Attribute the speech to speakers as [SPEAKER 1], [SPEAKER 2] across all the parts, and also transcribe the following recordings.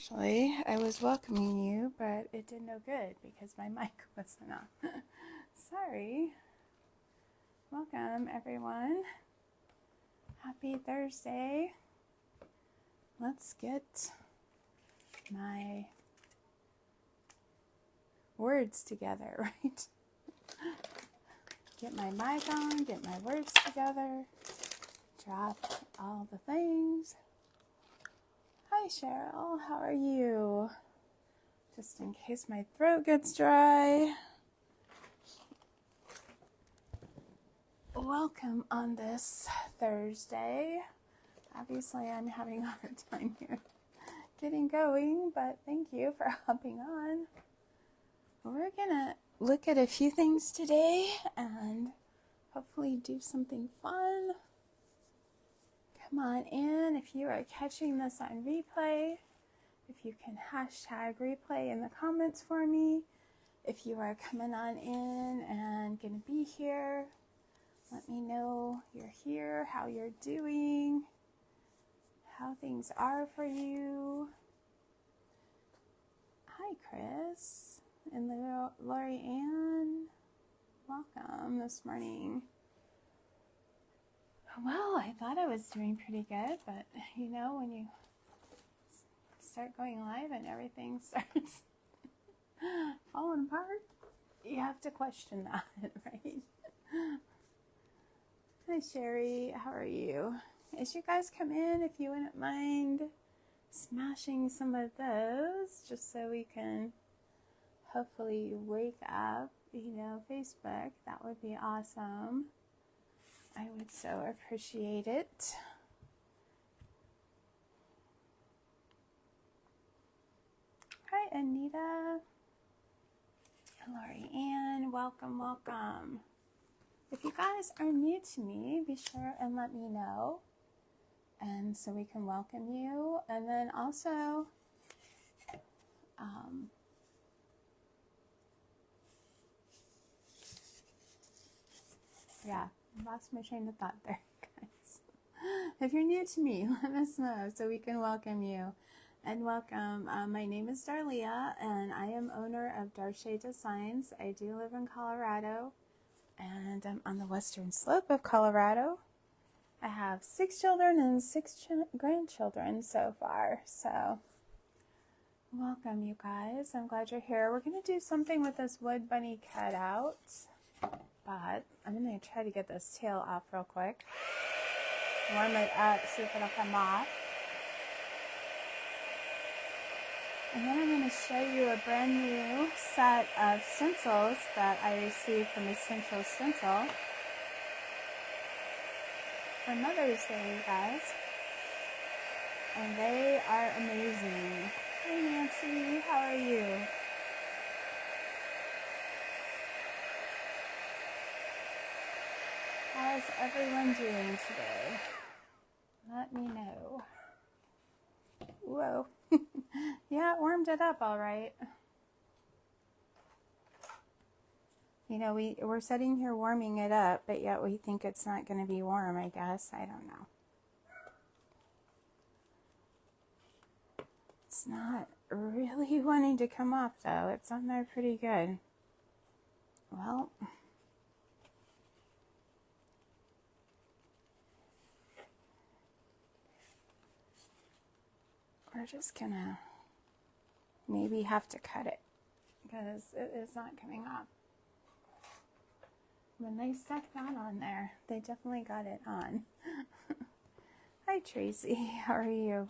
[SPEAKER 1] Actually, I was welcoming you, but it did no good because my mic wasn't on. Sorry. Welcome, everyone. Happy Thursday. Let's get my words together, right? Get my mic on, get my words together, drop all the things. Hi, Cheryl. How are you? Just in case my throat gets dry. Welcome on this Thursday. Obviously, I'm having a hard time here getting going, but thank you for hopping on. We're gonna look at a few things today and hopefully do something fun. Come on in if you are catching this on replay. If you can hashtag replay in the comments for me. If you are coming on in and gonna be here, let me know you're here, how you're doing, how things are for you. Hi, Chris and Lori Ann. Welcome this morning. Well, I thought I was doing pretty good, but you know, when you start going live and everything starts falling apart, you have to question that, right? Hi, Sherry. How are you? As you guys come in, if you wouldn't mind smashing some of those, just so we can hopefully wake up, Facebook, that would be awesome. I would so appreciate it. Hi, Anita. Lori Ann, welcome, welcome. If you guys are new to me, be sure and let me know, and so we can welcome you. And then also, lost my train of thought there, guys. If you're new to me, let us know so we can welcome you. And welcome. My name is Darlia, and I am owner of Darche Designs. I do live in Colorado, and I'm on the western slope of Colorado. I have 6 children and 6 grandchildren so far. So welcome, you guys. I'm glad you're here. We're going to do something with this wood bunny cutout, but I'm going to try to get this tail off real quick. Warm it up, see if it'll come off. And then I'm going to show you a brand new set of stencils that I received from Essential Stencils for Mother's Day, you guys. And they are amazing. Hey, Nancy, how are you? How's everyone doing today? Let me know. Whoa. Yeah, it warmed it up all right. You know, we're sitting here warming it up, but yet we think it's not going to be warm, I guess. I don't know. It's not really wanting to come off, though. It's on there pretty good. Well, we're just gonna maybe have to cut it because it is not coming off. When they stuck that on there, they definitely got it on. Hi, Tracy. How are you?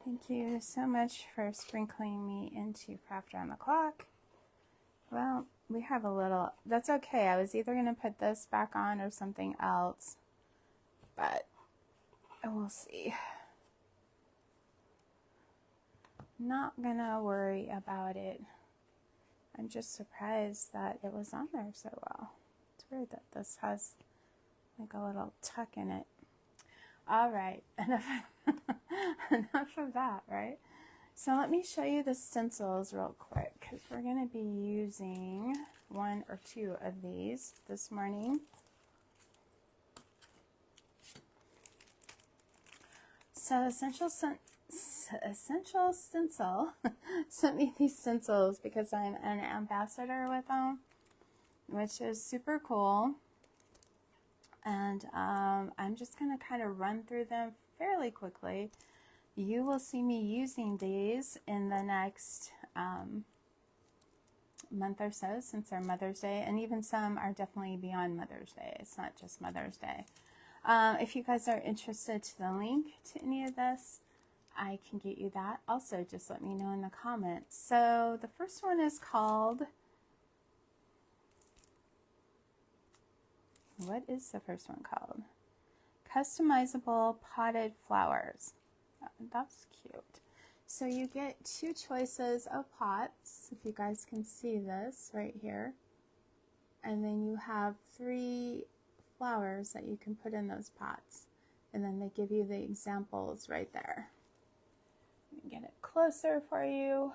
[SPEAKER 1] Thank you so much for sprinkling me into Craft Around the Clock. Well, we have a little, that's okay. I was either going to put this back on or something else, but we'll see. Not gonna worry about it. I'm just surprised that it was on there so well. It's weird that this has like a little tuck in it. All right, enough of that, right? So let me show you the stencils real quick because we're going to be using 1 or 2 of these this morning. So Essential Essential Stencil sent me these stencils because I'm an ambassador with them, which is super cool. And I'm just going to kind of run through them fairly quickly. You will see me using these in the next month or so, since they're Mother's Day, and even some are definitely beyond Mother's Day. It's not just Mother's Day. If you guys are interested to the link to any of this, I can get you that. Also, just let me know in the comments. So the first one is called, what is the first one called? Customizable Potted Flowers. That's cute. So you get 2 choices of pots, if you guys can see this right here. And then you have 3 flowers that you can put in those pots. And then they give you the examples right there. Let me get it closer for you.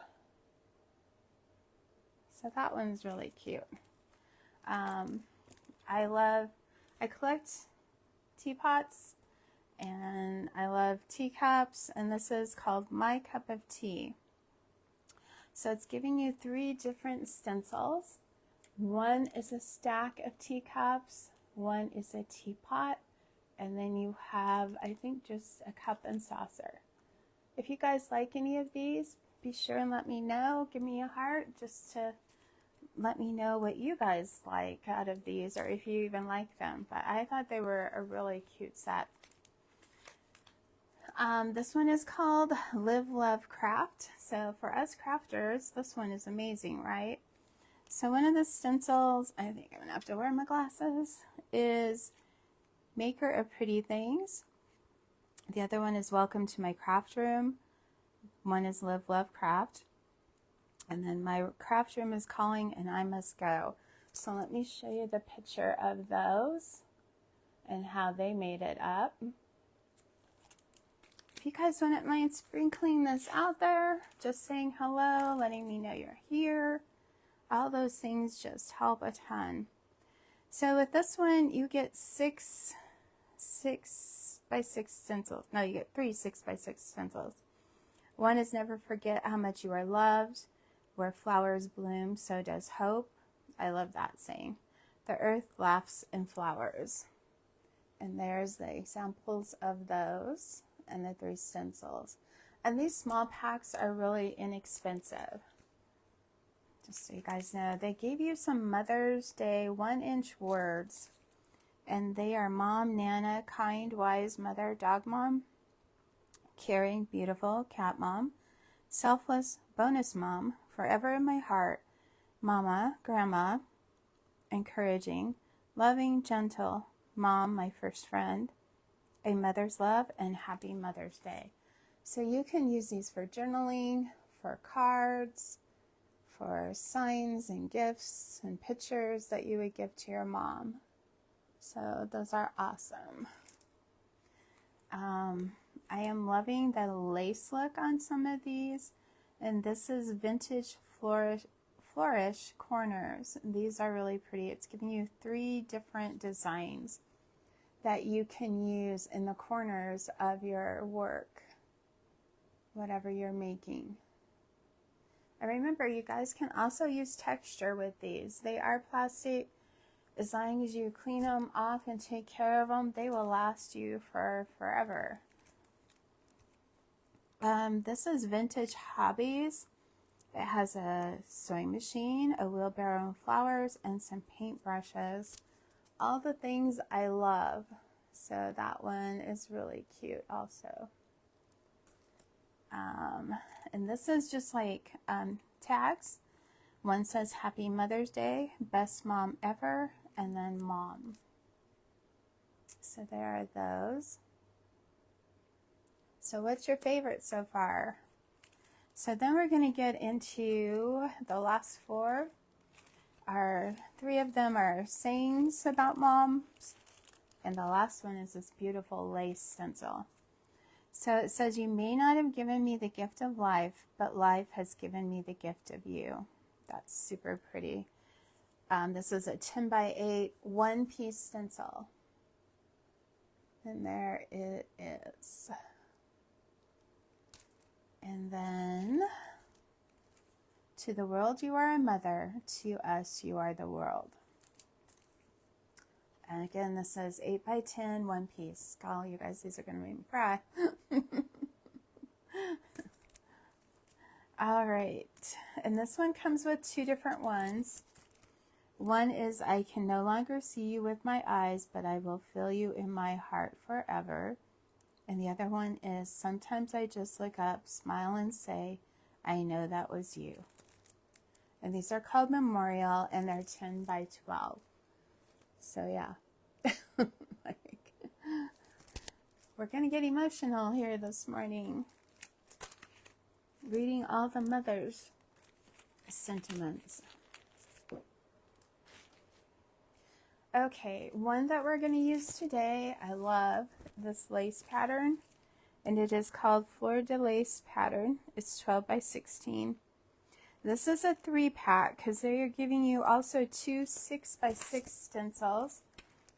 [SPEAKER 1] So that one's really cute. I collect teapots, and I love teacups, and this is called My Cup of Tea. So it's giving you 3 different stencils. One is a stack of teacups, one is a teapot, and then you have, I think, just a cup and saucer. If you guys like any of these, be sure and let me know. Give me a heart just to let me know what you guys like out of these, or if you even like them. But I thought they were a really cute set. This one is called Live, Love, Craft. So for us crafters, this one is amazing, right? So one of the stencils, I think I'm gonna have to wear my glasses, is Maker of Pretty Things. The other one is Welcome to My Craft Room. One is Live, Love, Craft. And then My Craft Room is Calling and I Must Go. So let me show you the picture of those and how they made it up. If you guys wouldn't mind sprinkling this out there, just saying hello, letting me know you're here, all those things just help a ton. So with this one, you get 6 by 6 stencils. No, you get 3 6 by 6 stencils. One is Never Forget How Much You Are Loved. Where flowers bloom, so does hope. I love that saying. The earth laughs in flowers. And there's the examples of those and the 3 stencils. And these small packs are really inexpensive. Just so you guys know, they gave you some Mother's Day 1-inch words. And they are Mom, Nana, Kind, Wise, Mother, Dog Mom, Caring, Beautiful, Cat Mom, Selfless, Bonus Mom, Forever in My Heart, Mama, Grandma, Encouraging, Loving, Gentle, Mom, My First Friend, A Mother's Love, and Happy Mother's Day. So you can use these for journaling, for cards, for signs and gifts and pictures that you would give to your mom. So those are awesome. I am loving the lace look on some of these. And this is Vintage Flourish Corners. These are really pretty. It's giving you 3 different designs that you can use in the corners of your work, whatever you're making. And remember, you guys can also use texture with these. They are plastic. As long as you clean them off and take care of them, they will last you for forever. This is Vintage Hobbies. It has a sewing machine, a wheelbarrow and flowers, and some paint brushes. All the things I love. So that one is really cute also. And this is just like tags. One says Happy Mother's Day, Best Mom Ever, and then Mom. So there are those. So what's your favorite so far? So then we're going to get into the last 4. 3 of them are sayings about moms. And the last one is this beautiful lace stencil. So it says, you may not have given me the gift of life, but life has given me the gift of you. That's super pretty. This is a 10 by 8 1-piece stencil. And there it is. And then, to the world you are a mother, to us you are the world. And again, this is 8 by 10, one piece. Golly, you guys, these are going to make me cry. All right, and this one comes with two different ones. One is, I can no longer see you with my eyes, but I will feel you in my heart forever. And the other one is, sometimes I just look up, smile, and say, I know that was you. And these are called Memorial, and they're 10 by 12. So yeah, we're going to get emotional here this morning, reading all the mothers' sentiments. Okay, one that we're going to use today, I love this lace pattern, and it is called Fleur de Lace pattern. It's 12 by 16. This is a 3-pack because they are giving you also two 6 by 6 stencils,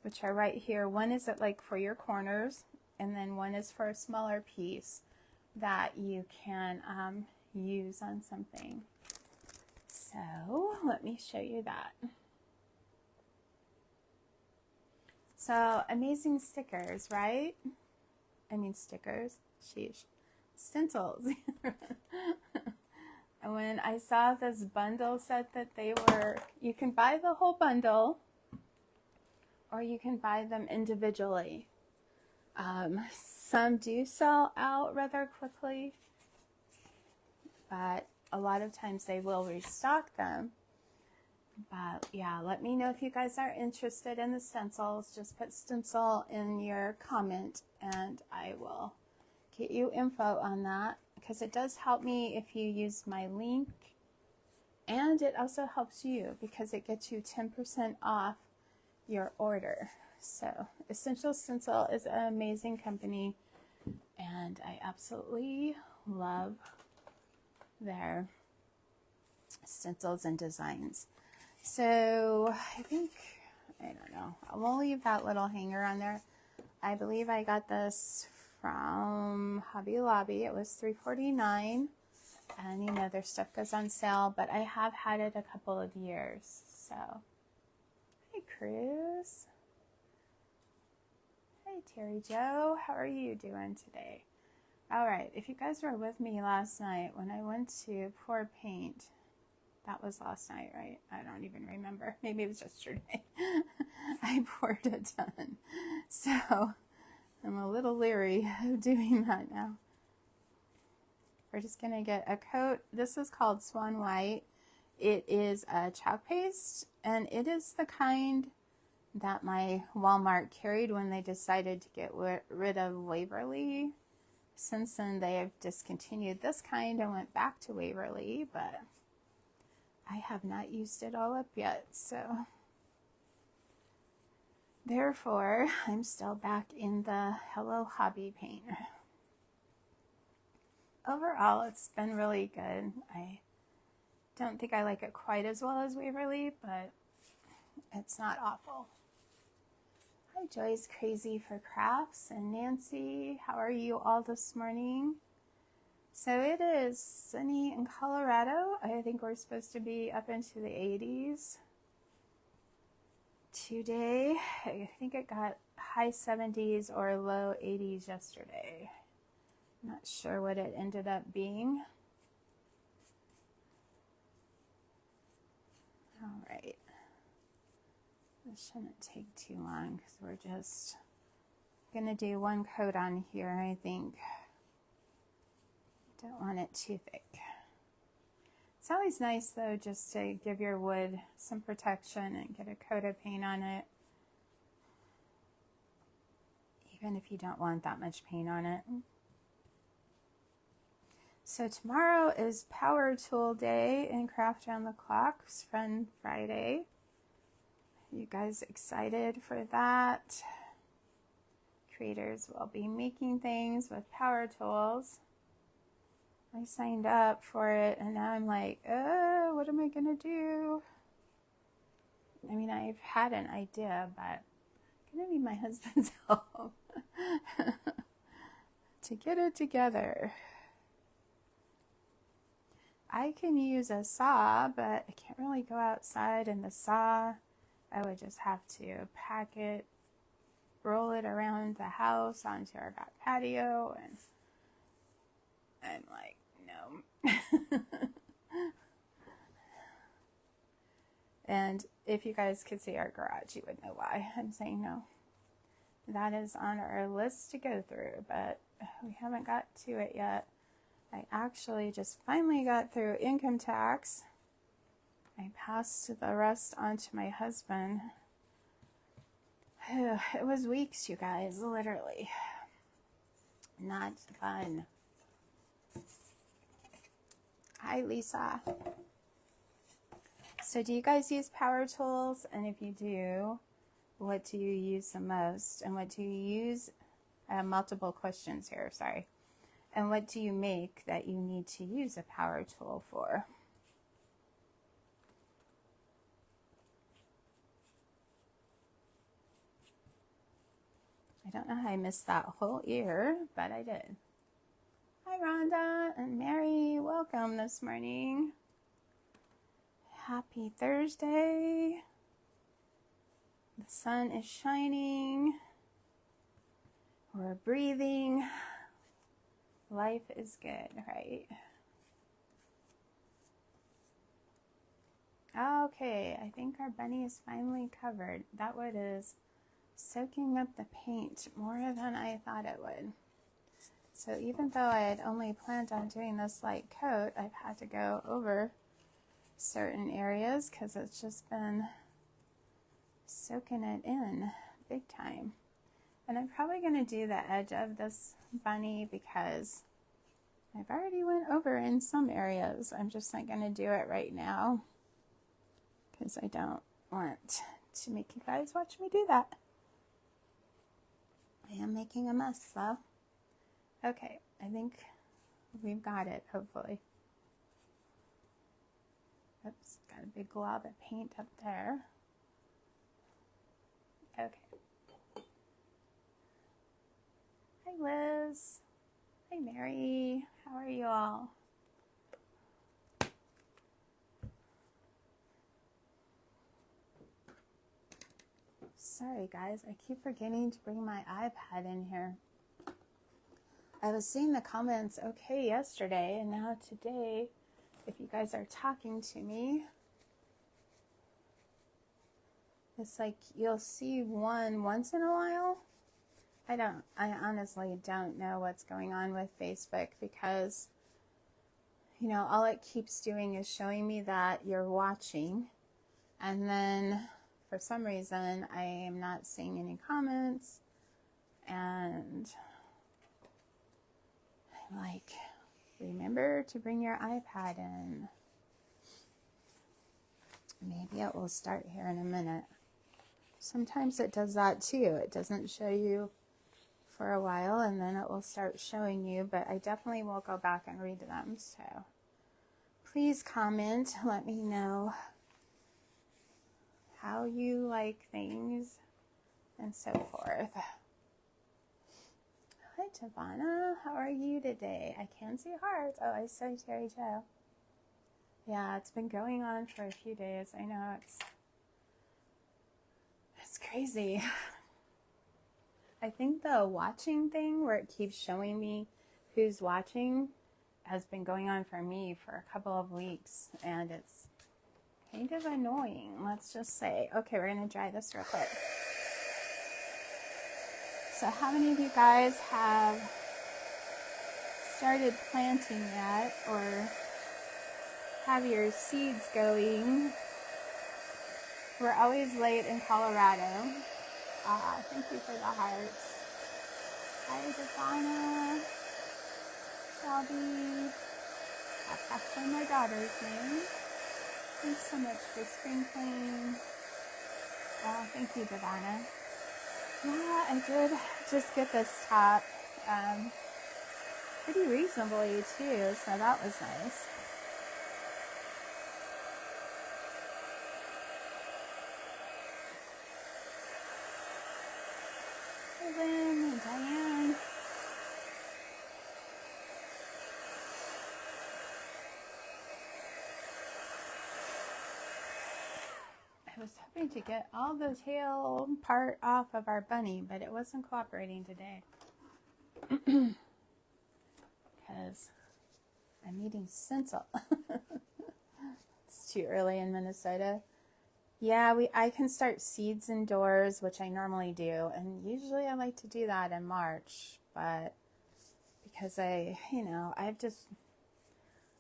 [SPEAKER 1] which are right here. One is like for your corners, and then one is for a smaller piece that you can use on something. So let me show you that. So amazing stickers, right? I mean stickers, sheesh, stencils. And when I saw this bundle set that they were, you can buy the whole bundle or you can buy them individually. Some do sell out rather quickly, but a lot of times they will restock them. But yeah, let me know if you guys are interested in the stencils. Just put stencil in your comment and I will get you info on that, because it does help me if you use my link, and it also helps you because it gets you 10% off your order. So Essential Stencil is an amazing company, and I absolutely love their stencils and designs. So I think, I don't know, I'll leave that little hanger on there. I believe I got this from Hobby Lobby. It was $3.49, and you know their stuff goes on sale, but I have had it a couple of years. So hey Cruz, hey Terry Joe, how are you doing today? All right, if you guys were with me last night when I went to pour paint, that was last night, right? I don't even remember. Maybe it was yesterday. I poured a ton. So I'm a little leery of doing that now. We're just going to get a coat. This is called Swan White. It is a chalk paste, and it is the kind that my Walmart carried when they decided to get rid of Waverly. Since then, they have discontinued this kind and went back to Waverly, but I have not used it all up yet, so therefore I'm still back in the Hello Hobby paint. Overall, it's been really good. I don't think I like it quite as well as Waverly, but it's not awful. Hi, Joy's Crazy for Crafts and Nancy. How are you all this morning? So it is sunny in Colorado. I think we're supposed to be up into the 80s today. I think it got high 70s or low 80s yesterday. Not sure what it ended up being. All right. This shouldn't take too long because we're just going to do one coat on here, I think. Don't want it too thick. It's always nice though just to give your wood some protection and get a coat of paint on it, even if you don't want that much paint on it. So tomorrow is Power Tool Day in Craft Round the Clock. It's Fun Friday. You guys excited for that? Creators will be making things with power tools. I signed up for it and now I'm like, what am I gonna do? I mean, I've had an idea, but I'm gonna need my husband's help to get it together. I can use a saw, but I can't really go outside in the saw. I would just have to pack it, roll it around the house onto our back patio, and I'm like, no. And if you guys could see our garage, you would know why I'm saying no. That is on our list to go through, but we haven't got to it yet. I actually just finally got through income tax. I passed the rest on to my husband. It was weeks, you guys, literally. Not fun. Hi, Lisa. So do you guys use power tools? And if you do, what do you use the most? And what do you use? I have multiple questions here, sorry. And what do you make that you need to use a power tool for? I don't know how I missed that whole ear, but I did. Hi, Rhonda and Mary. Welcome this morning. Happy Thursday. The sun is shining. We're breathing. Life is good, right? Okay, I think our bunny is finally covered. That wood is soaking up the paint more than I thought it would. So even though I had only planned on doing this light coat, I've had to go over certain areas because it's just been soaking it in big time. And I'm probably going to do the edge of this bunny because I've already went over in some areas. I'm just not going to do it right now because I don't want to make you guys watch me do that. I am making a mess though. Okay, I think we've got it, hopefully. Oops, got a big glob of paint up there. Okay. Hi, Liz. Hi, Mary. How are you all? Sorry, guys. I keep forgetting to bring my iPad in here. I was seeing the comments okay yesterday, and now today, if you guys are talking to me, it's like you'll see one once in a while. I honestly don't know what's going on with Facebook because, you know, all it keeps doing is showing me that you're watching. And then for some reason, I am not seeing any comments. And I'm like, remember to bring your iPad in. Maybe it will start here in a minute. Sometimes it does that too. It doesn't show you for a while and then it will start showing you, but I definitely will go back and read them. So please comment, let me know how you like things and so forth. Hi, Tavana. How are you today? I can see hearts. Oh, I saw Terry Joe. Yeah, it's been going on for a few days. I know it's crazy. I think the watching thing where it keeps showing me who's watching has been going on for me for a couple of weeks, and it's kind of annoying, let's just say. Okay, we're going to dry this real quick. So how many of you guys have started planting yet or have your seeds going? We're always late in Colorado. Thank you for the hearts. Hi, Devonna, Shelby. That's actually my daughter's name. Thanks so much for sprinkling. Oh, thank you, Devonna. Yeah, I did just get this top pretty reasonably too, so that was nice. Hey, Lynn and Diane. I was hoping to get all the tail part off of our bunny, but it wasn't cooperating today. Because I'm eating stencil. It's too early in Minnesota. Yeah, I can start seeds indoors, which I normally do, and usually I like to do that in March, but because I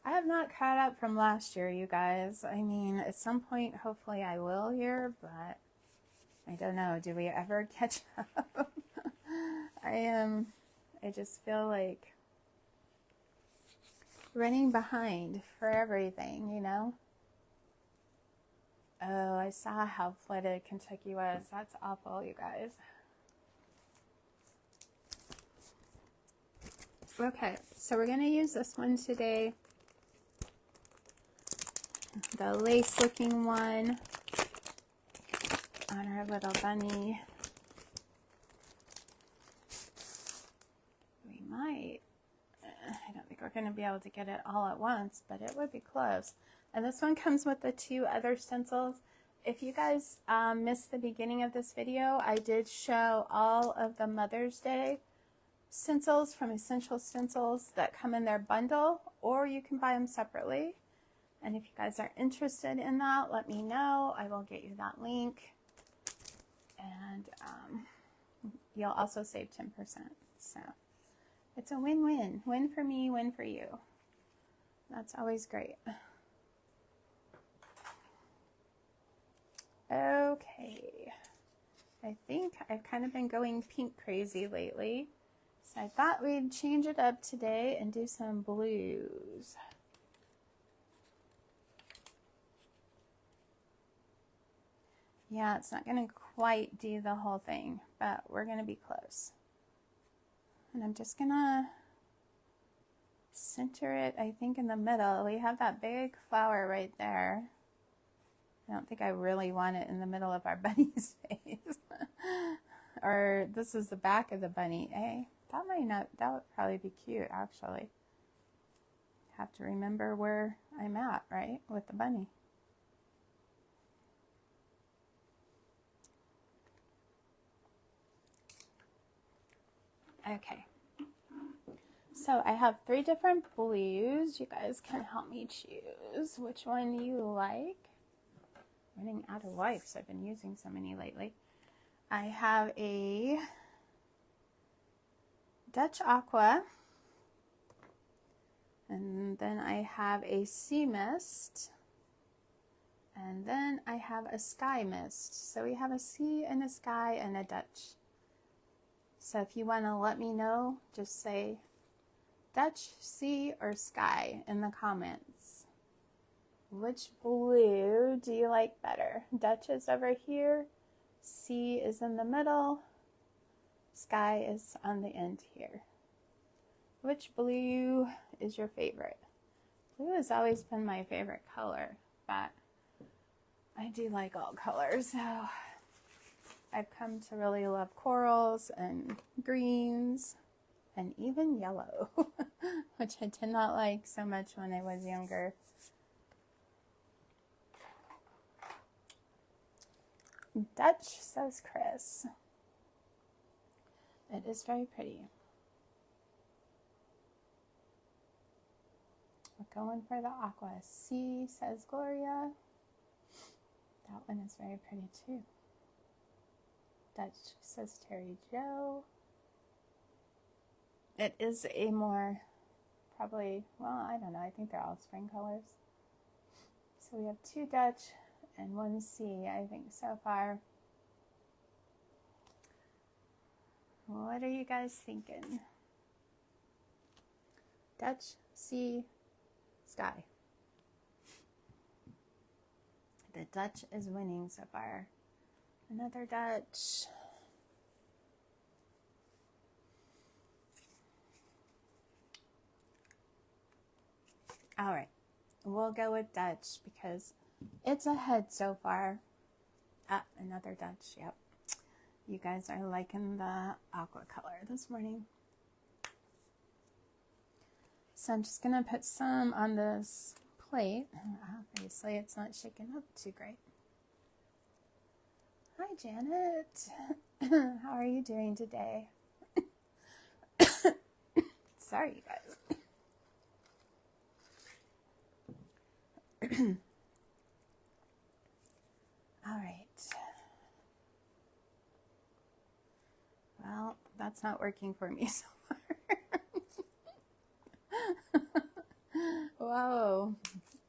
[SPEAKER 1] have not caught up from last year, you guys. I mean, at some point, hopefully I will here, but I don't know. Do we ever catch up? I just feel like running behind for everything, you know? Oh, I saw how flooded Kentucky was. That's awful, you guys. Okay, so we're going to use this one today. The lace looking one on our little bunny. We might, I don't think we're going to be able to get it all at once, but it would be close. And this one comes with the 2 other stencils. If you guys missed the beginning of this video, I did show all of the Mother's Day stencils from Essential Stencils that come in their bundle, or you can buy them separately. And if you guys are interested in that, let me know. I will get you that link. And you'll also save 10%. So it's a win-win. Win for me, win for you. That's always great. Okay. I think I've kind of been going pink crazy lately. So I thought we'd change it up today and do some blues. Yeah, it's not going to quite do the whole thing, but we're going to be close. And I'm just going to center it, I think, in the middle. We have that big flower right there. I don't think I really want it in the middle of our bunny's face. Or this is the back of the bunny, eh? That would probably be cute, actually. Have to remember where I'm at, right, with the bunny. Okay. So I have 3 different blues. You guys can help me choose which one you like. Running out of wipes. I've been using so many lately. I have a Dutch Aqua, and then I have a Sea Mist, and then I have a Sky Mist. So we have a sea and a sky and a Dutch. So if you want to let me know, just say Dutch, sea, or sky in the comments. Which blue do you like better? Dutch is over here, sea is in the middle, sky is on the end here. Which blue is your favorite? Blue has always been my favorite color, but I do like all colors. So I've come to really love corals and greens and even yellow, which I did not like so much when I was younger. Dutch, says Chris. It is very pretty. We're going for the aqua. Sea, says Gloria. That one is very pretty too. Dutch, says Terry Joe. It is a more, probably, well, I don't know. I think they're all spring colors. So we have 2 Dutch and 1 sea, I think, so far. What are you guys thinking? Dutch, sea, sky. The Dutch is winning so far. Another Dutch. All right, we'll go with Dutch because it's ahead so far. Ah, another Dutch, yep. You guys are liking the aqua color this morning. So I'm just gonna put some on this plate. Obviously it's not shaken up too great. Hi, Janet. How are you doing today? Sorry, you guys. All right. Well, that's not working for me so far. Whoa.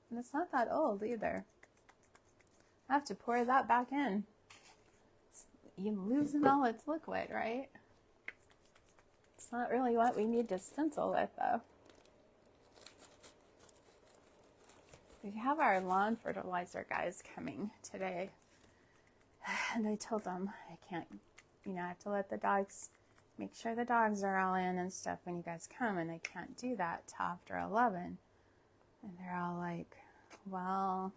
[SPEAKER 1] And it's not that old either. I have to pour that back in. You're losing all its liquid, right? It's not really what we need to stencil with, though. We have our lawn fertilizer guys coming today. And I told them I can't, I have to let the dogs, make sure the dogs are all in and stuff when you guys come. And I can't do that till after 11. And they're all like, well,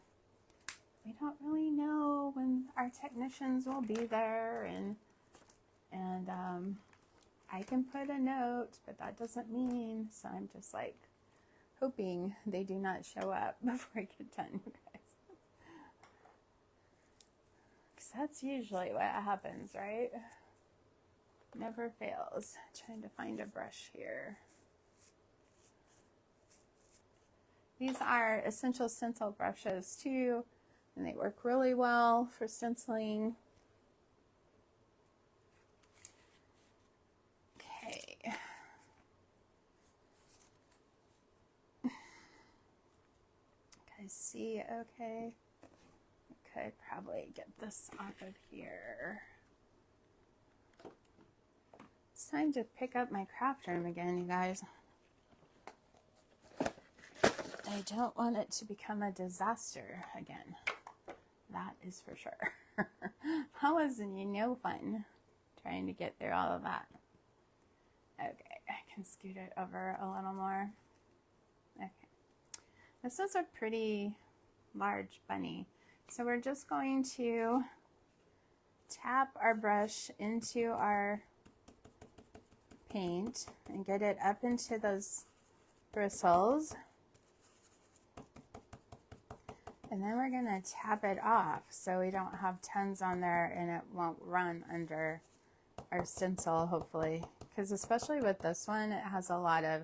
[SPEAKER 1] we don't really know when our technicians will be there. And I can put a note, but that doesn't mean. So I'm just like hoping they do not show up before I get done, you guys. Because that's usually what happens, right? Never fails. Trying to find a brush here. These are Essential Stencil brushes too, and they work really well for stenciling. Okay. Guys see okay? I could probably get this off of here. It's time to pick up my craft room again, you guys. I don't want it to become a disaster again. That is for sure. That was no fun trying to get through all of that. Okay, I can scoot it over a little more. Okay. This is a pretty large bunny. So we're just going to tap our brush into our paint and get it up into those bristles. And then we're going to tap it off so we don't have tons on there and it won't run under our stencil, hopefully. Because especially with this one, it has a lot of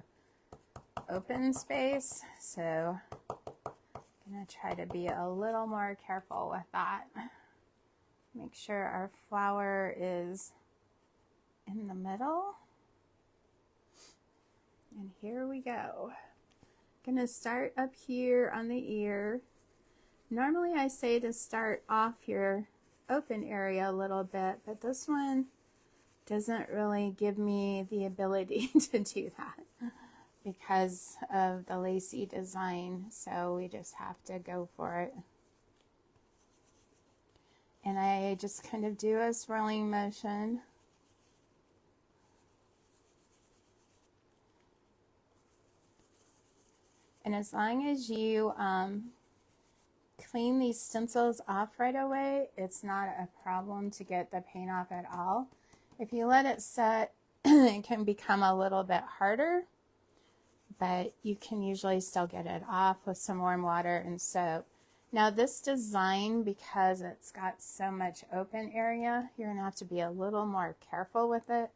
[SPEAKER 1] open space. So I'm going to try to be a little more careful with that. Make sure our flower is in the middle. And here we go. I'm going to start up here on the ear. Normally I say to start off your open area a little bit, but this one doesn't really give me the ability to do that because of the lacy design. So we just have to go for it. And I just kind of do a swirling motion. And as long as you clean these stencils off right away, it's not a problem to get the paint off at all. If you let it set, it can become a little bit harder, but you can usually still get it off with some warm water and soap. Now this design, because it's got so much open area, you're gonna have to be a little more careful with it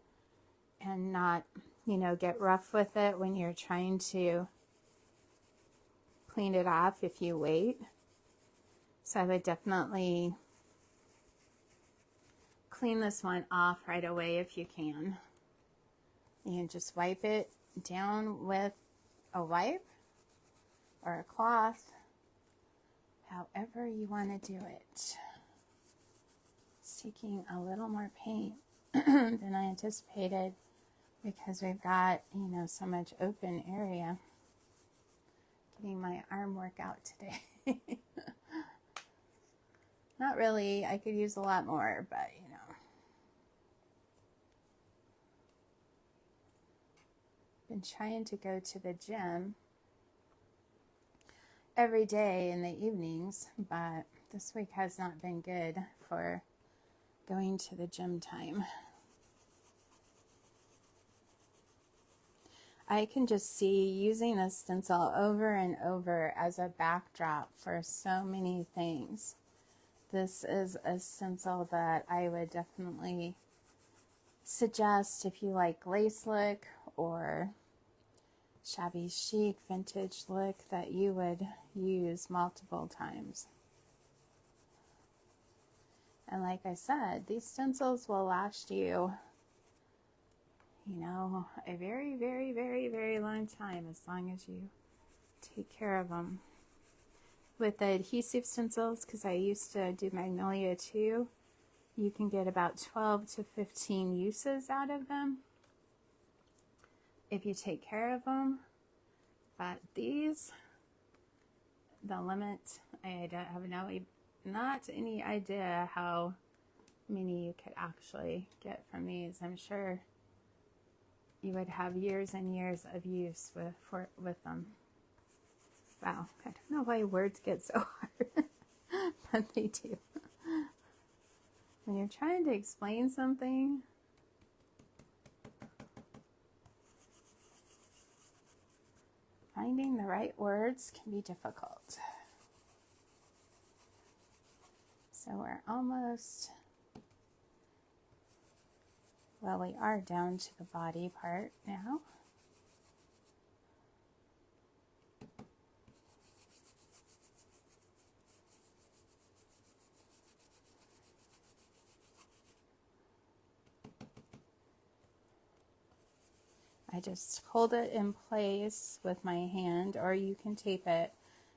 [SPEAKER 1] and not, get rough with it when you're trying to clean it off if you wait. So I would definitely clean this one off right away if you can. You can just wipe it down with a wipe or a cloth, however you want to do it. It's taking a little more paint than I anticipated because we've got, so much open area. Getting my arm workout today. Not really. I could use a lot more, but been trying to go to the gym every day in the evenings, but this week has not been good for going to the gym time. I can just see using a stencil over and over as a backdrop for so many things this is a stencil that I would definitely suggest if you like lace look or shabby chic vintage look, that you would use multiple times. And like I said, these stencils will last you, you know, a very, very, very, very long time, as long as you take care of them. With the adhesive stencils, because I used to do Magnolia too, you can get about 12 to 15 uses out of them if you take care of them. But these, the limit, I have not any idea how many you could actually get from these. I'm sure you would have years and years of use with them. Wow, I don't know why words get so hard, but they do. When you're trying to explain something, finding the right words can be difficult. So we're almost, well, we are down to the body part now. I just hold it in place with my hand, or you can tape it,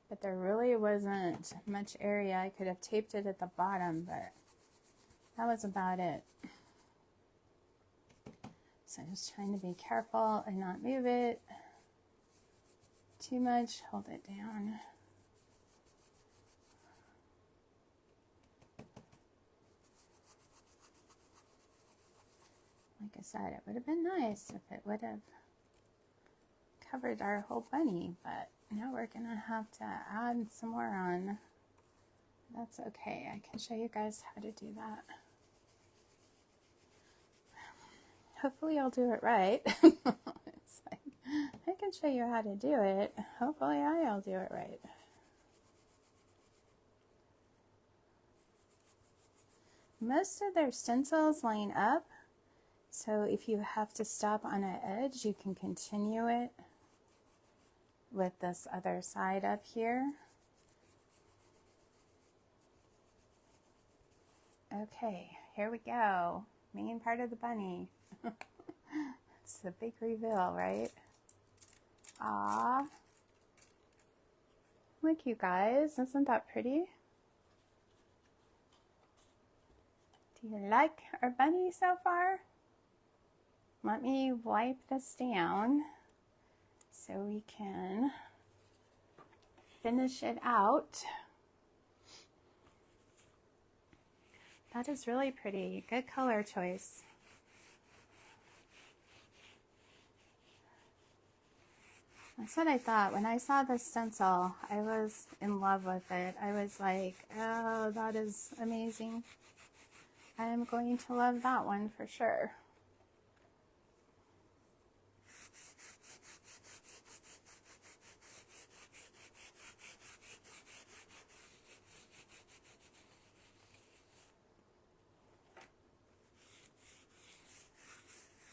[SPEAKER 1] but there really wasn't much area. I could have taped it at the bottom, but that was about it. So just trying to be careful and not move it too much. Hold it down. Like I said, it would have been nice if it would have covered our whole bunny, but now we're gonna have to add some more on. That's okay. I can show you guys how to do that. Hopefully I'll do it right. It's like, I can show you how to do it. Hopefully I'll do it right. Most of their stencils line up, so if you have to stop on an edge, you can continue it with this other side up here. Okay, here we go. Main part of the bunny. It's the big reveal, right? Ah, look, you guys, isn't that pretty? Do you like our bunny so far? Let me wipe this down so we can finish it out. That is really pretty. Good color choice. That's what I thought. When I saw this stencil, I was in love with it. I was like, oh, that is amazing. I am going to love that one for sure.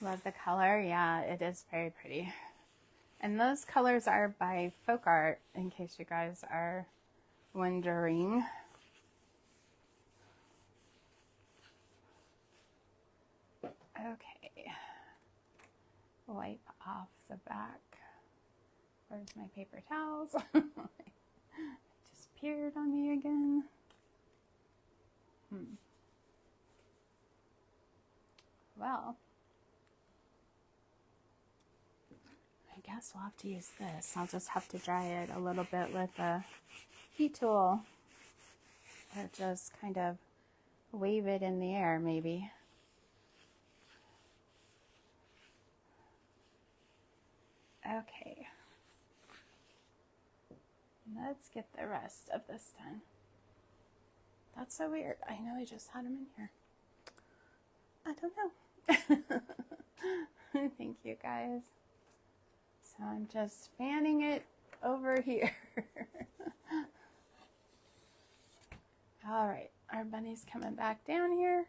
[SPEAKER 1] Love the color. Yeah, it is very pretty. And those colors are by Folk Art, in case you guys are wondering. Okay. Wipe off the back. Where's my paper towels? It just appeared on me again. Well, I guess we'll have to use this. I'll just have to dry it a little bit with a heat tool, or just kind of wave it in the air maybe. Okay, let's get the rest of this done. That's so weird. I know I just had them in here. I don't know. Thank you, guys. So I'm just fanning it over here. All right, our bunny's coming back down here.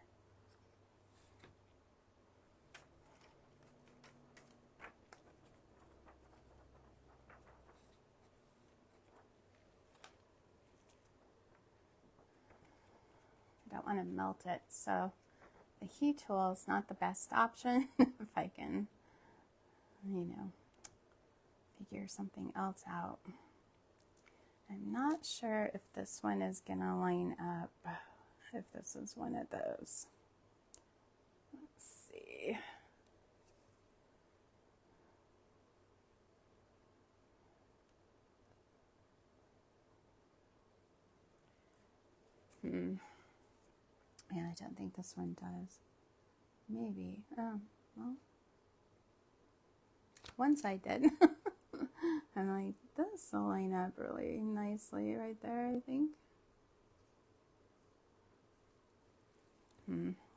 [SPEAKER 1] I don't want to melt it, so the heat tool is not the best option if I can, you know, figure something else out. I'm not sure if this one is gonna line up, if this is one of those. Let's see. Yeah, I don't think this one does. Maybe. Oh, well. One side did. I'm like, this will line up really nicely right there, I think.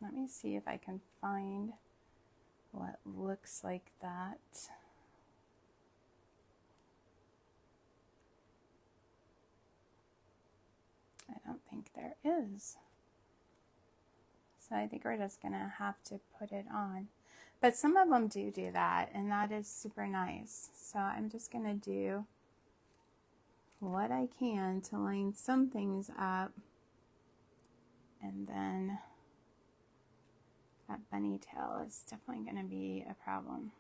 [SPEAKER 1] Let me see if I can find what looks like that. I don't think there is. So I think we're just gonna have to put it on. But some of them do that, and that is super nice. So I'm just gonna do what I can to line some things up, and then that bunny tail is definitely gonna be a problem.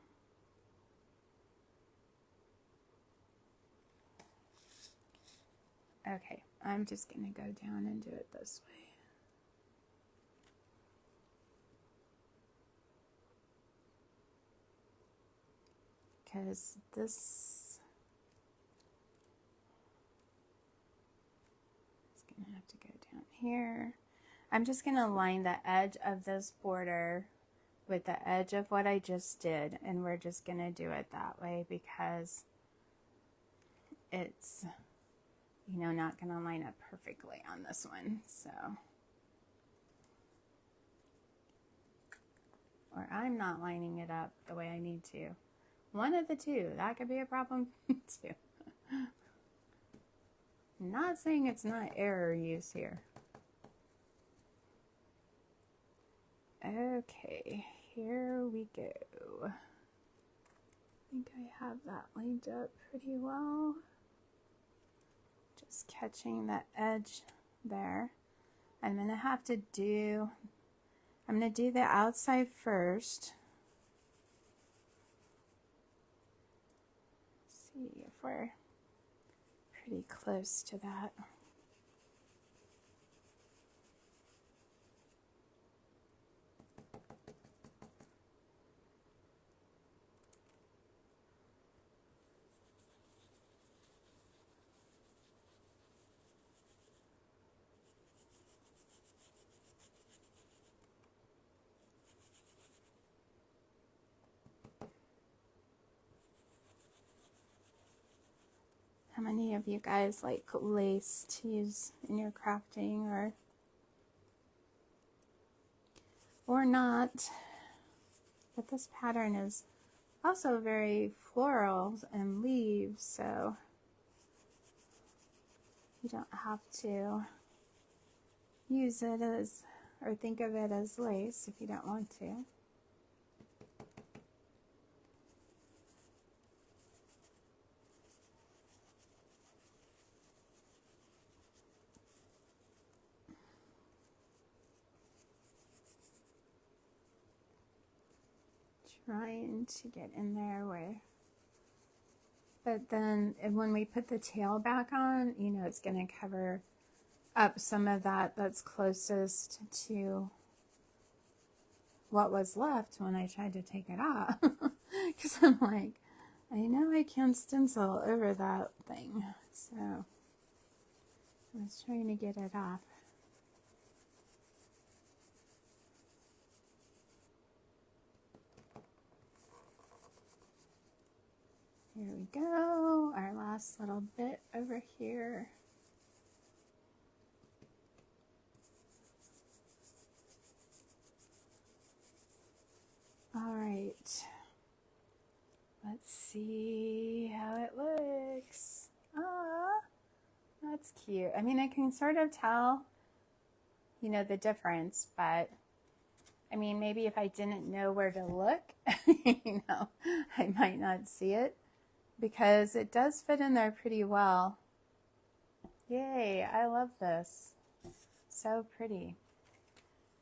[SPEAKER 1] Okay, I'm just gonna go down and do it this way. Because this is going to have to go down here. I'm just going to line the edge of this border with the edge of what I just did, and we're just going to do it that way because it's, you know, not going to line up perfectly on this one. So, or I'm not lining it up the way I need to. One of the two, that could be a problem too. Not saying it's not error use here. Okay, here we go. I think I have that lined up pretty well. Just catching the edge there. I'm gonna do the outside first. See if we're pretty close to that. How many of you guys like lace to use in your crafting or not? But this pattern is also very floral and leaves, so you don't have to use it as, or think of it as lace if you don't want to. Trying to get in there where, but then when we put the tail back on, you know, it's going to cover up some of that that's closest to what was left when I tried to take it off. Because I'm like, I know I can stencil over that thing, so I was trying to get it off. Here we go, our last little bit over here. All right, let's see how it looks. Ah, that's cute. I mean, I can sort of tell you know, the difference. But I mean, maybe if I didn't know where to look, you know, I might not see it, because it does fit in there pretty well. Yay, I love this. So pretty.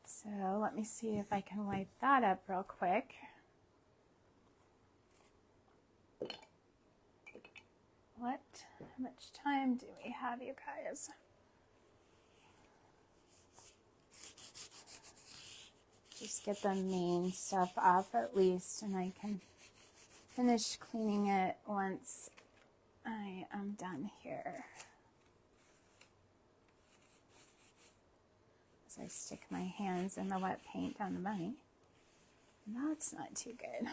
[SPEAKER 1] So let me see if I can wipe that up real quick. How much time do we have, you guys? Just get the main stuff off at least, and I can finish cleaning it once I am done here. As I stick my hands in the wet paint on the bunny. That's not too good.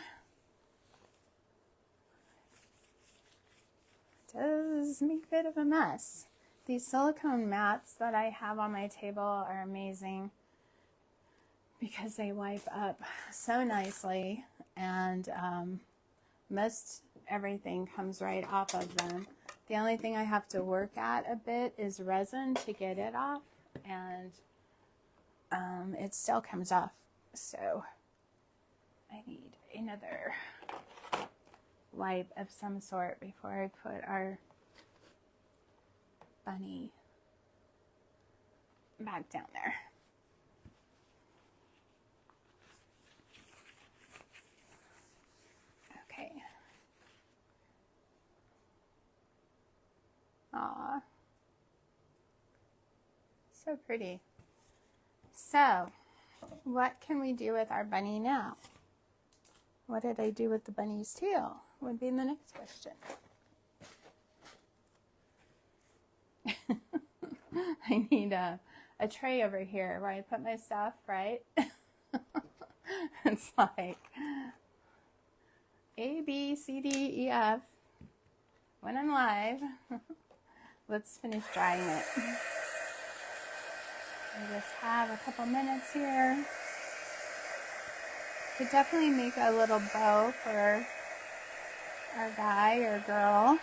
[SPEAKER 1] It does make a bit of a mess. These silicone mats that I have on my table are amazing, because they wipe up so nicely, and most everything comes right off of them. The only thing I have to work at a bit is resin to get it off, and it still comes off. So I need another wipe of some sort before I put our bunny back down there. Okay. Aw. So pretty. So, what can we do with our bunny now? What did I do with the bunny's tail? Would be the next question. I need a tray over here where I put my stuff, right? It's like A, B, C, D, E, F. When I'm live, let's finish drying it. I just have a couple minutes here. Could definitely make a little bow for our guy or girl.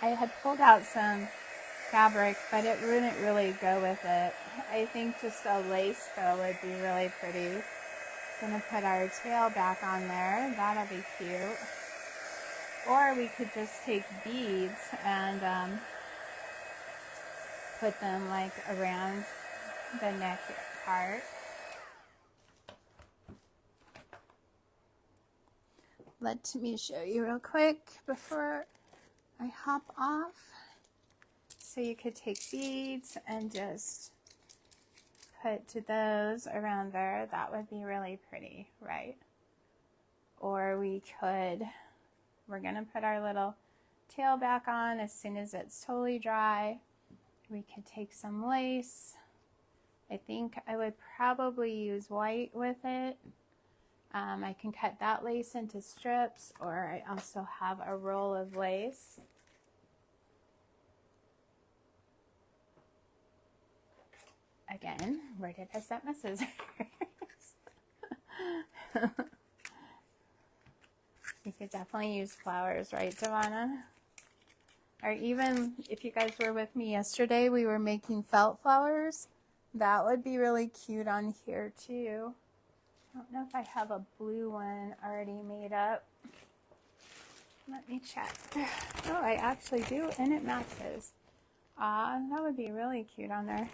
[SPEAKER 1] I had pulled out some fabric, but it wouldn't really go with it. I think just a lace bow would be really pretty. Gonna put our tail back on there. That'll be cute. Or we could just take beads and put them like around the neck part. Let me show you real quick before I hop off. So you could take beads and just put those around there. That would be really pretty, right? Or we could, we're gonna put our little tail back on as soon as it's totally dry. We could take some lace. I think I would probably use white with it. I can cut that lace into strips, or I also have a roll of lace. Again, where did I set my scissors? You could definitely use flowers, right, Giovanna? Or even if you guys were with me yesterday, we were making felt flowers. That would be really cute on here too. I don't know if I have a blue one already made up. Let me check. Oh, I actually do, and it matches. That would be really cute on there.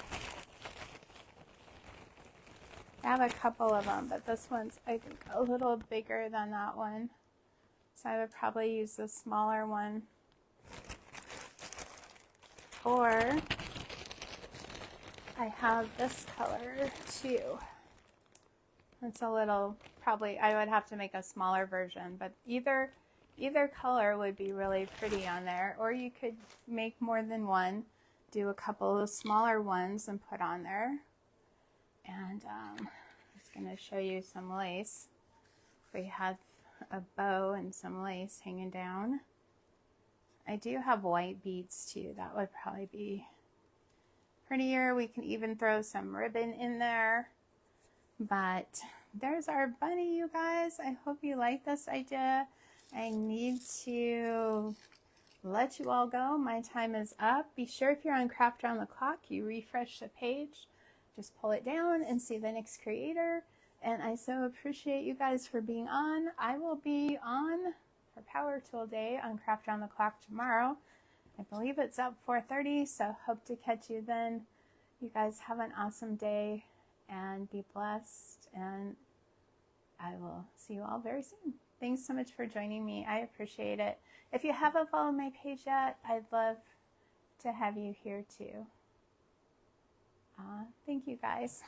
[SPEAKER 1] I have a couple of them, but this one's, I think, a little bigger than that one. So I would probably use the smaller one. Or I have this color too. It's a little, probably, I would have to make a smaller version, but either color would be really pretty on there. Or you could make more than one, do a couple of smaller ones and put on there. And I'm just going to show you some lace. We have a bow and some lace hanging down. I do have white beads too. That would probably be prettier. We can even throw some ribbon in there. But there's our bunny, you guys. I hope you like this idea. I need to let you all go. My time is up. Be sure if you're on Craft Around the Clock, you refresh the page just pull it down and see the next creator. And I so appreciate you guys for being on. I will be on for Power Tool Day on Craft Around the Clock tomorrow. I believe it's up 4:30, so hope to catch you then. You guys have an awesome day and be blessed, and I will see you all very soon. Thanks so much for joining me. I appreciate it. If you haven't followed my page yet, I'd love to have you here too. Thank you guys.